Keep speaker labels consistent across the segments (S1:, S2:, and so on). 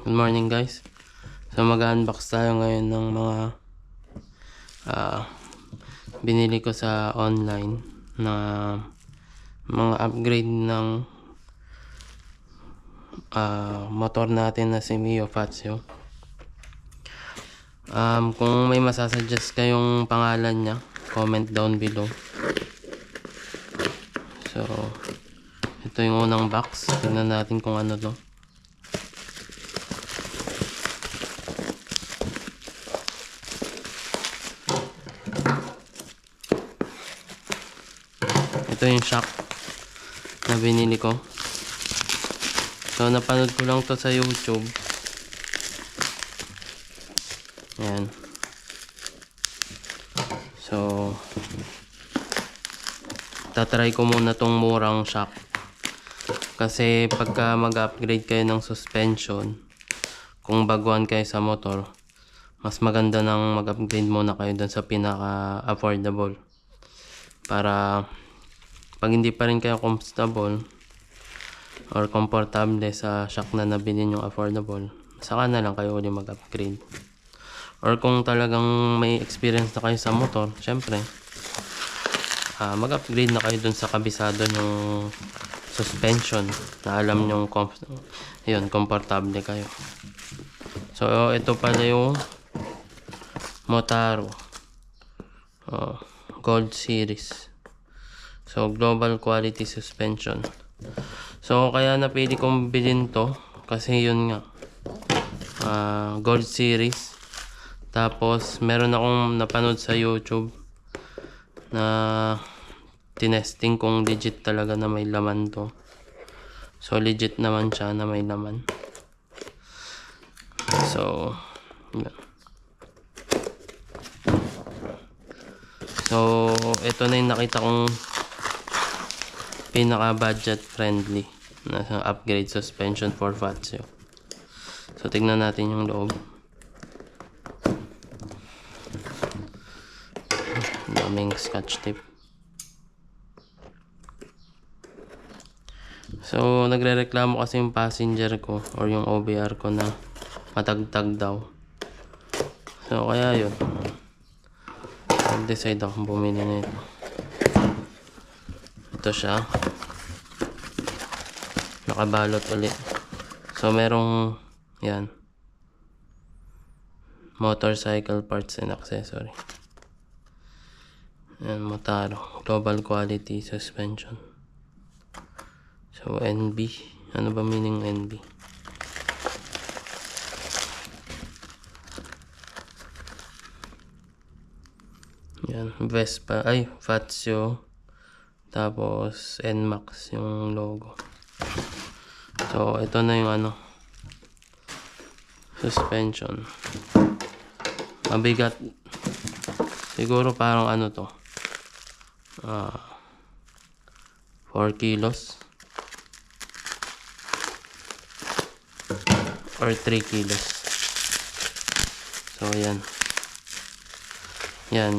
S1: Good morning guys. So mag-unbox tayo ngayon ng mga binili ko sa online na mga upgrade ng motor natin na si Mio Fazio. Kung may masasuggest kayong pangalan niya, comment down below. So ito yung unang box. Tingnan natin kung ano to. Ito yung shock na binili ko. So napanood ko lang to sa YouTube. Ayan. So tatry ko muna tong murang shock. Kasi pagka mag-upgrade kayo ng suspension, kung baguhan kayo sa motor, mas maganda nang mag-upgrade muna kayo dun sa pinaka-affordable. Para pag hindi pa rin kayo comfortable or komportable sa shock na nabili yung affordable, saka na lang kayo ulit mag-upgrade. Or kung talagang may experience na kayo sa motor, syempre mag-upgrade na kayo dun sa kabisado yung suspension na alam nyong komportable kayo. So ito pala yung Motaro Gold Series. So global quality suspension. So kaya napili kong bilhin to kasi yun nga, Gold Series. Tapos meron akong napanood sa YouTube na tinesting kung legit talaga na may laman to. So legit naman siya na may laman. So yun. So ito na yung nakita kong pinaka budget friendly na upgrade suspension for Fazio. So tignan natin yung loob. Daming scotch tape. So nagrereklamo kasi yung passenger ko or yung OBR ko na matagtag daw. So kaya yun, decide akong bumili na ito. Ito siya, nakabalot ulit. So merong yan, motorcycle parts and accessory. Yan, Motaro global quality suspension. So NB, ano ba meaning NB? Yan, Vespa, ay Fazio. Tapos NMAX yung logo. So ito na yung ano, suspension. Mabigat. Siguro parang ano to, 4 kilos or 3 kilos. So yan. Yan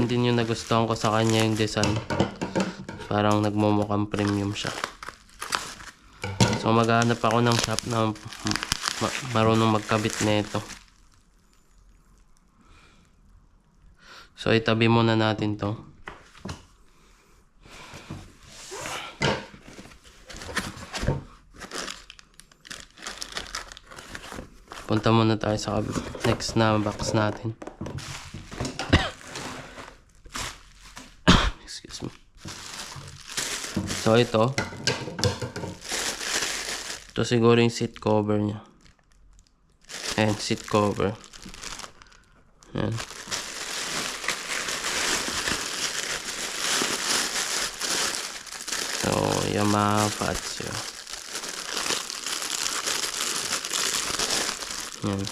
S1: din yung nagustuhan ko sa kanya, yung design. Parang nagmumukhang premium siya. So maghahanap ako ng shop na marunong magkabit nito. So itabi muna natin to. Punta muna tayo sa next na box natin. Excuse me. So ito siguro yung seat cover nya. Ayan, seat cover. Ayan. So Yamaha Fazio. Ayan.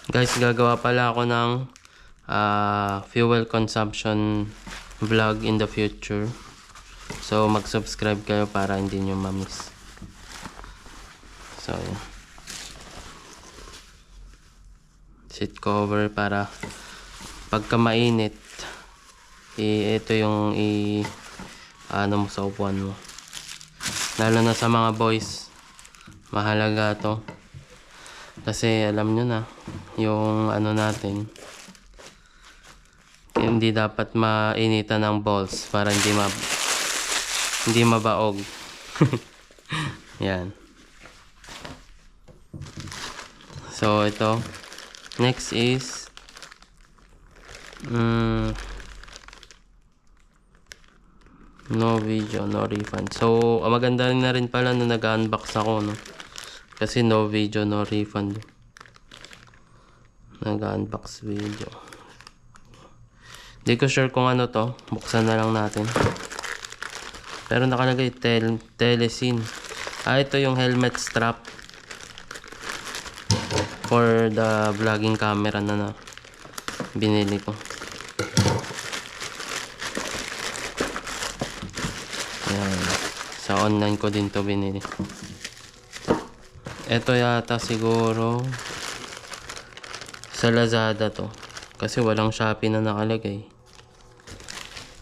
S1: Guys, gagawa pala ako ng fuel consumption vlog in the future. So mag-subscribe kayo para hindi nyo ma-miss. So yan. Seat cover para pagka mainit ito yung ano mo sa upuan mo. Lalo na sa mga boys, mahalaga to. Kasi alam nyo na, yung ano natin, hindi dapat mainitan ng balls para hindi mabaog. Yan. So ito, next is no video, no refund. So maganda na rin pala na nag-unbox ako, no? Kasi no video, no refund. Nag-unbox video. Hindi ko sure kung ano to. Buksan na lang natin. Pero nakalagay Telesin. Ito yung helmet strap for the vlogging camera na binili ko. Ayan. Sa online ko din to binili. Ito yata siguro sa Lazada to. Kasi walang Shopee na nakalagay.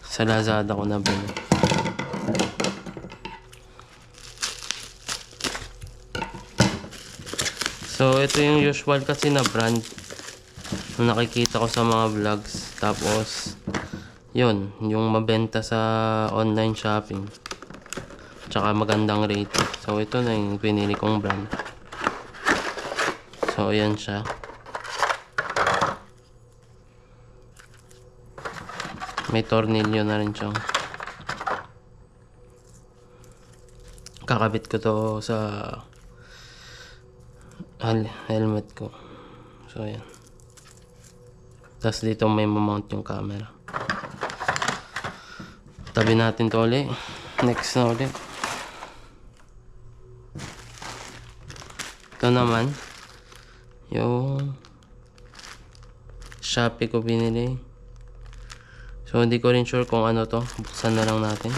S1: Sa Lazada ko nabili. So ito yung usual kasi na brand na nakikita ko sa mga vlogs. Tapos yun, yung mabenta sa online shopping. Tsaka magandang rate. So ito na yung pinili kong brand. So ayan siya. May tornilyo na rin siya. Kakabit ko to sa helmet ko. So ayan. Tapos dito may mamount yung camera. Tabi natin to ulit. Next na ulit. Ito naman yung Shopee ko binili. So hindi ko rin sure kung ano to. Buksan na lang natin.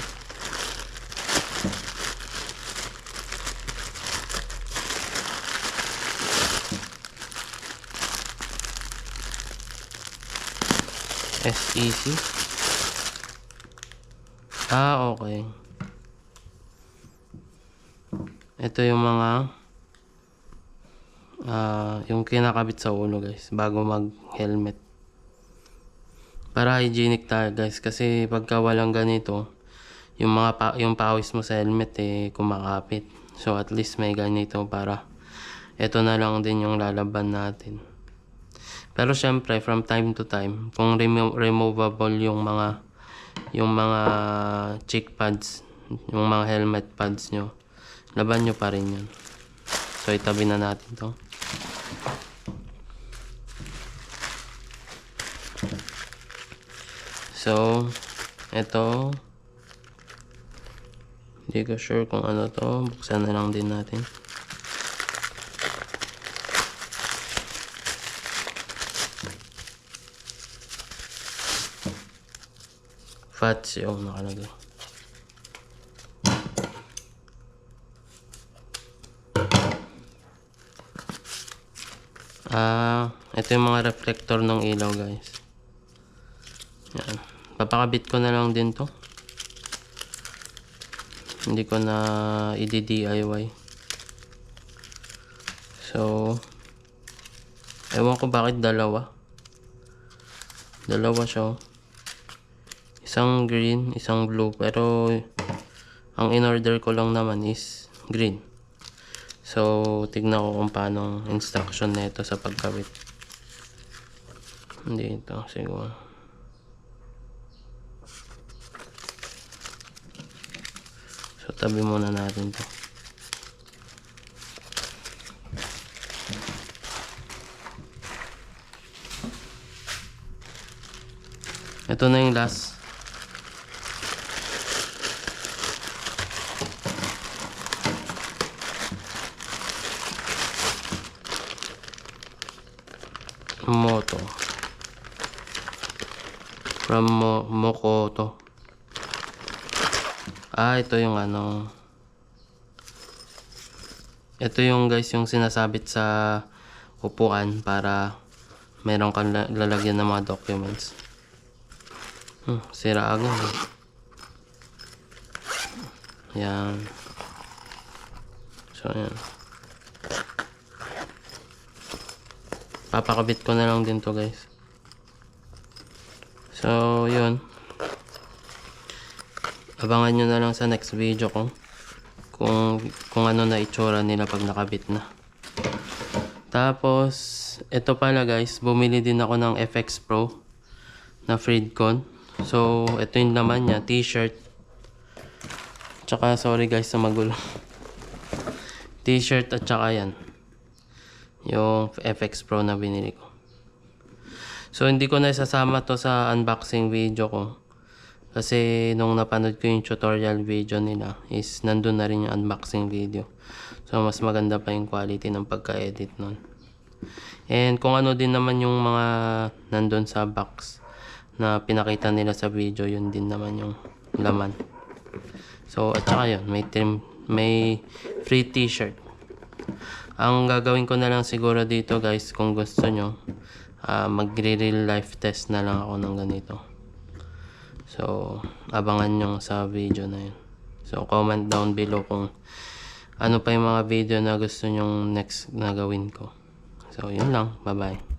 S1: SEC. Okay. Ito yung mga yung kinakabit sa ulo, guys, bago mag helmet. Para hygienic tayo, guys, kasi pagka walang ganito, yung yung pawis mo sa helmet kumakapit. So at least may ganito para ito na lang din yung lalaban natin. Pero syempre from time to time, kung removable yung mga cheek pads, yung mga helmet pads nyo, laban nyo pa rin yun. So itabi na natin to. So ito, hindi ko sure kung ano to. Buksan na lang din natin. Fats yung nakalagay. Ito yung mga reflector ng ilaw, guys. Yan. Papakabit ko na lang din to. Hindi ko na i-DIY. So ewan ko bakit dalawa siya. Isang green, isang blue, pero ang in-order ko lang naman is green. So tignan ko kung paano instruction nito sa pagkabit. Dito siguro. So tabi muna natin to. Ito na yung last. Moto. From Mokoto. Ito yung ano. Ito yung, guys, yung sinasabit sa upuan para meron kang lalagyan ng mga documents. Sira agad eh. Yan. So, yan. Papakabit ko na lang din to guys. So, yun. Abangan nyo na lang sa next video ko kung ano na itsura nila pag nakabit na. Tapos, ito pala guys, bumili din ako ng FX Pro na Freedcon. So, ito yung laman niya, t-shirt. Tsaka, sorry guys sa magulo. T-shirt at tsaka yan. Yung FX Pro na binili ko. So, hindi ko na isasama to sa unboxing video ko. Kasi nung napanood ko yung tutorial video nila is nandun na rin yung unboxing video. So mas maganda pa yung quality ng pagka-edit nun. And kung ano din naman yung mga nandun sa box na pinakita nila sa video, yun din naman yung laman. So at saka yun, may free t-shirt. Ang gagawin ko na lang siguro dito guys, kung gusto nyo, magre-real life test na lang ako ng ganito. So, abangan nyo sa video na yun. So, comment down below kung ano pa yung mga video na gusto nyong next na gawin ko. So, yun lang. Bye-bye.